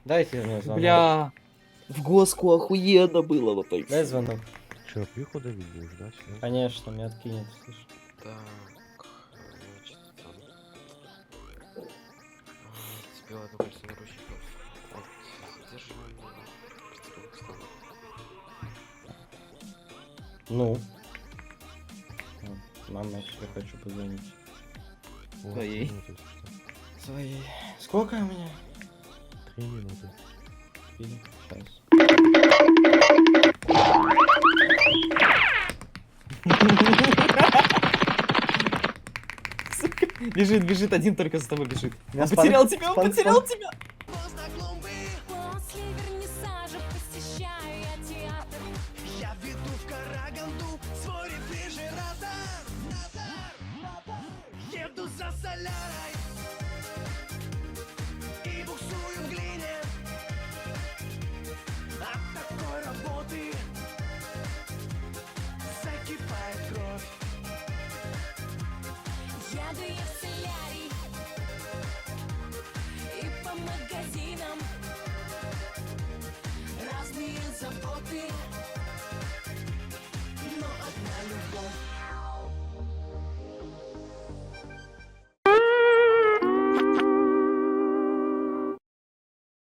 Дайте мне звонок. Бля. В госку охуенно было в Дай Apex. звонок. Че, пиху давить будешь, да? Серьёзно? Конечно, меня откинет, слышь. Так, значит, там. Тебе одно кольцо наручников от задерживания. Пристегнут к стану. Ну. Вот, мама, я хочу позвонить. Вот, Твоей. 3 минуты, если что. Своей. Сколько у меня? 3 минуты. Сейчас. Бежит, бежит, один только за тобой бежит. Меня Он потерял спан- тебя, он спан- потерял тебя!